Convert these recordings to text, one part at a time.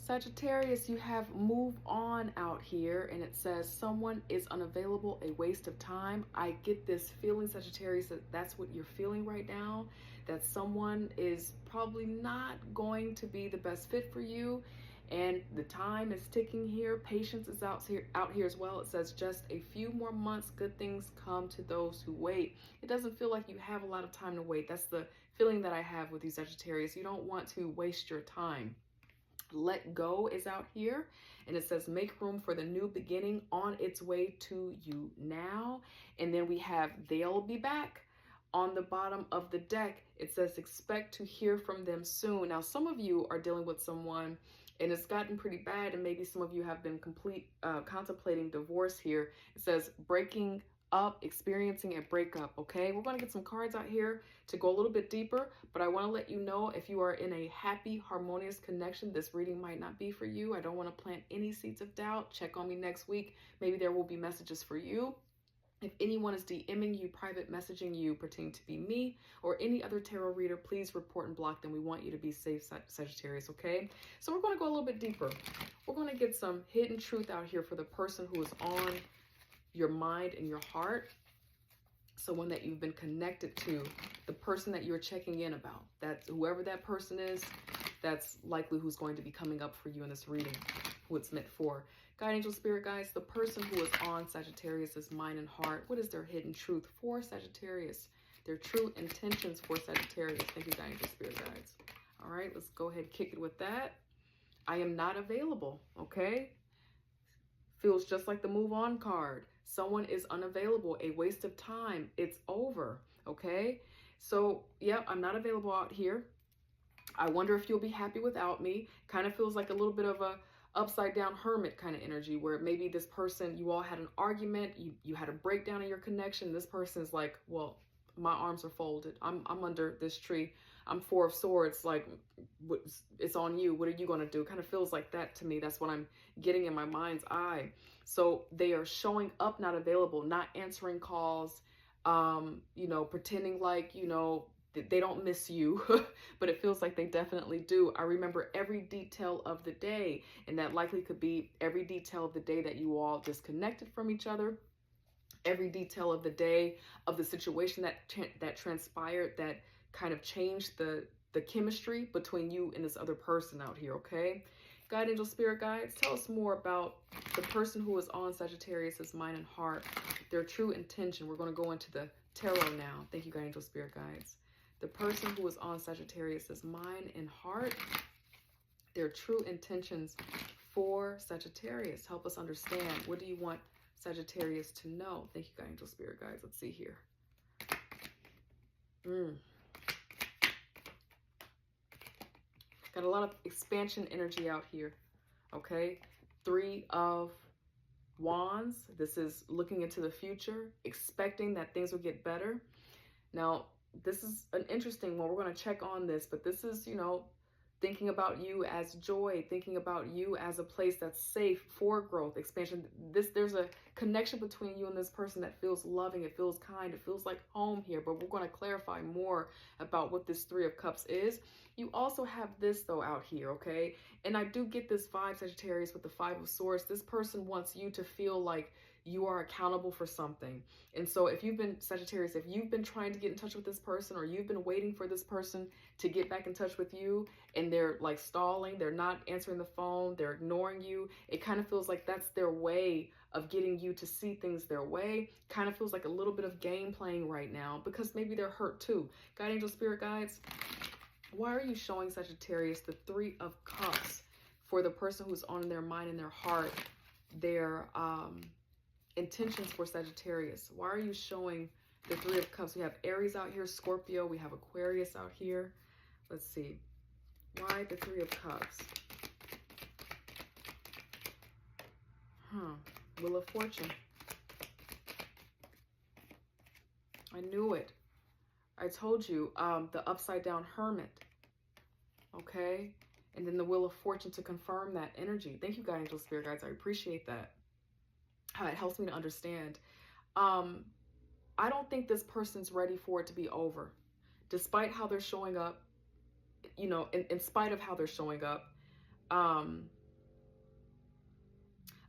Sagittarius, you have move on out here, and it says someone is unavailable, a waste of time. I get this feeling, Sagittarius, that that's what you're feeling right now, that someone is probably not going to be the best fit for you, and the time is ticking here. Patience is out here as well. It says just a few more months, good things come to those who wait. It doesn't feel like you have a lot of time to wait. That's the feeling that I have with you, Sagittarius. You don't want to waste your time. Let go is out here, and it says make room for the new beginning on its way to you now. And then we have they'll be back. On the bottom of the deck, it says expect to hear from them soon. Now, some of you are dealing with someone and it's gotten pretty bad, and maybe some of you have been contemplating divorce here. It says breaking up, experiencing a breakup. Okay, we're going to get some cards out here to go a little bit deeper, but I want to let you know, if you are in a happy, harmonious connection, this reading might not be for you. I don't want to plant any seeds of doubt. Check on me next week. Maybe there will be messages for you. If anyone is DMing you, private messaging you, pertaining to be me or any other tarot reader, please report and block them. We want you to be safe, Sagittarius, okay? So we're going to go a little bit deeper. We're going to get some hidden truth out here for the person who is on your mind and your heart. Someone that you've been connected to, the person that you're checking in about. That's whoever that person is, that's likely who's going to be coming up for you in this reading, who it's meant for. Guide, angel, spirit guides, the person who is on Sagittarius's mind and heart. What is their hidden truth for Sagittarius? Their true intentions for Sagittarius. Thank you, guide, angel, spirit guides. All right, let's go ahead and kick it with that. I am not available, okay? Feels just like the move on card. Someone is unavailable, a waste of time. It's over, okay? So, yeah, I'm not available out here. I wonder if you'll be happy without me. Kind of feels like a little bit of a upside down hermit kind of energy, where maybe this person, you all had an argument, you had a breakdown in your connection. This person is like, well, my arms are folded. I'm under this tree. I'm Four of Swords. Like, it's on you. What are you going to do? Kind of feels like that to me. That's what I'm getting in my mind's eye. So they are showing up not available, not answering calls, you know, pretending like, you know, they don't miss you, but it feels like they definitely do. I remember every detail of the day, and that likely could be every detail of the day that you all disconnected from each other, every detail of the day of the situation that transpired, that kind of changed the chemistry between you and this other person out here, okay? Guide, angel, spirit guides, tell us more about the person who is on Sagittarius's mind and heart, their true intention. We're going to go into the tarot now. Thank you, guide, angel, spirit guides. The person who is on Sagittarius's mind and heart, their true intentions for Sagittarius. Help us understand. What do you want Sagittarius to know? Thank you, guide, angel, spirit guides. Let's see here. Got a lot of expansion energy out here, okay? Three of Wands. This is looking into the future, expecting that things will get better. Now, this is an interesting one. We're going to check on this, but this is, you know, thinking about you as joy, thinking about you as a place that's safe for growth, expansion. There's a connection between you and this person that feels loving, it feels kind, it feels like home here, but we're going to clarify more about what this Three of Cups is. You also have this though out here, okay? And I do get this vibe, Sagittarius, with the Five of Swords. This person wants you to feel like you are accountable for something. And so if you've been, Sagittarius, if you've been trying to get in touch with this person, or you've been waiting for this person to get back in touch with you, and they're like stalling, they're not answering the phone, they're ignoring you, it kind of feels like that's their way of getting you to see things their way. Kind of feels like a little bit of game playing right now, because maybe they're hurt too. Guide, angel, spirit guides, why are you showing Sagittarius the Three of Cups for the person who's on their mind and their heart, their intentions for Sagittarius? Why are you showing the Three of Cups? We have Aries out here, Scorpio, we have Aquarius out here. Let's see. Why the Three of Cups? Wheel of Fortune. I knew it. I told you, the upside down Hermit. Okay? And then the Wheel of Fortune to confirm that energy. Thank you, guide, angel, spirit guides. I appreciate that. It helps me to understand. I don't think this person's ready for it to be over. Despite how they're showing up, you know, in spite of how they're showing up,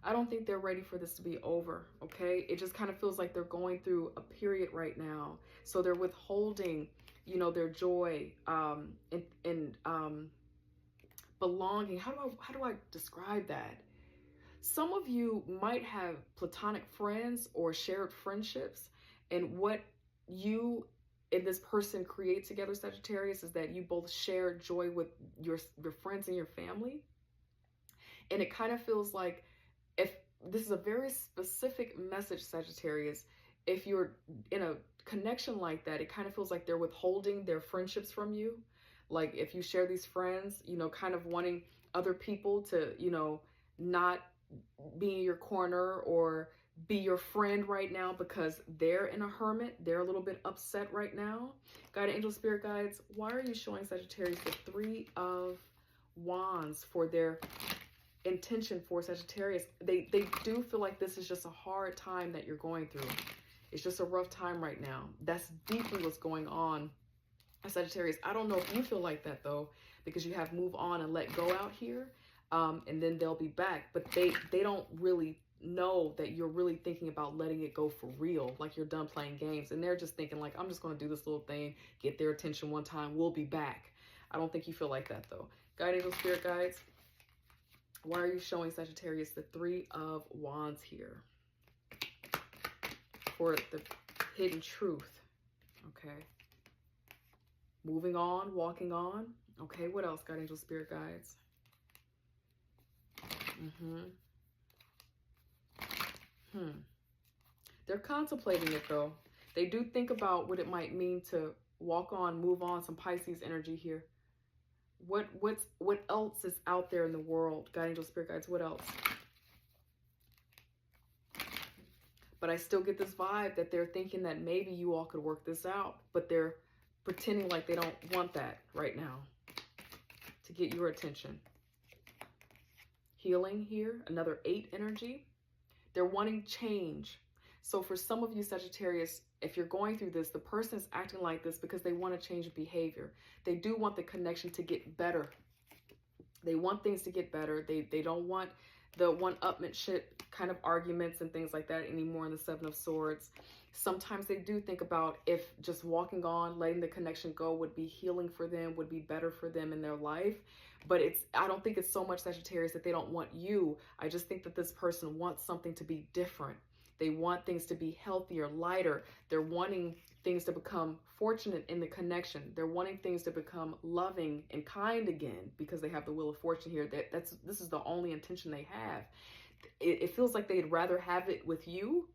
I don't think they're ready for this to be over, okay? It just kind of feels like they're going through a period right now. So they're withholding, you know, their joy, and belonging. How do I describe that? Some of you might have platonic friends or shared friendships, and what you and this person create together, Sagittarius, is that you both share joy with your friends and your family. And it kind of feels like, if this is a very specific message, Sagittarius, if you're in a connection like that, it kind of feels like they're withholding their friendships from you. Like if you share these friends, you know, kind of wanting other people to, you know, not be in your corner or be your friend right now because they're in a hermit. They're a little bit upset right now. Guided angel, spirit guides, why are you showing Sagittarius the 3 of Wands for their intention for Sagittarius? They do feel like this is just a hard time that you're going through. It's just a rough time right now. That's deeply what's going on, Sagittarius. I don't know if you feel like that though, because you have move on and let go out here, and then they'll be back. But they don't really know that you're really thinking about letting it go for real, like you're done playing games, and they're just thinking like, I'm just going to do this little thing, get their attention one time, we'll be back. I don't think you feel like that though. Guide angel, spirit guides, why are you showing Sagittarius the 3 of Wands here for the hidden truth? Okay. Moving on, walking on. Okay, what else, guide angel, spirit guides? They're contemplating it though. They do think about what it might mean to walk on, move on. Some Pisces energy here. What else is out there in the world, guide angel, spirit guides? What else? But I still get this vibe that they're thinking that maybe you all could work this out, but they're pretending like they don't want that right now to get your attention. Healing here, another 8 energy. They're wanting change. So for some of you, Sagittarius, if you're going through this, the person is acting like this because they want to change behavior. They do want the connection to get better. They want things to get better. They don't want the one-upmanship kind of arguments and things like that anymore in the 7 of Swords. Sometimes they do think about if just walking on, letting the connection go would be healing for them, would be better for them in their life. But I don't think it's so much, Sagittarius, that they don't want you. I just think that this person wants something to be different. They want things to be healthier, lighter. They're wanting things to become fortunate in the connection. They're wanting things to become loving and kind again because they have the Wheel of Fortune here. This is the only intention they have. It feels like they'd rather have it with you,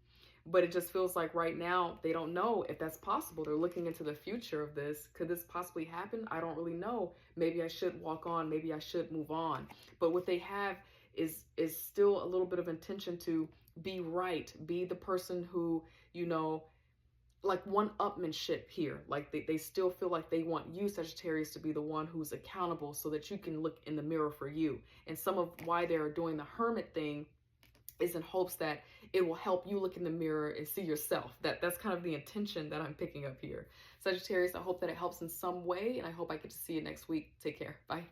but it just feels like right now they don't know if that's possible. They're looking into the future of this. Could this possibly happen? I don't really know. Maybe I should walk on. Maybe I should move on. But what they have is still a little bit of intention to be right, be the person who, you know, like one-upmanship here. Like they still feel like they want you, Sagittarius, to be the one who's accountable so that you can look in the mirror for you. And some of why they're doing the hermit thing is in hopes that it will help you look in the mirror and see yourself. That's kind of the intention that I'm picking up here. Sagittarius, I hope that it helps in some way, and I hope I get to see you next week. Take care. Bye.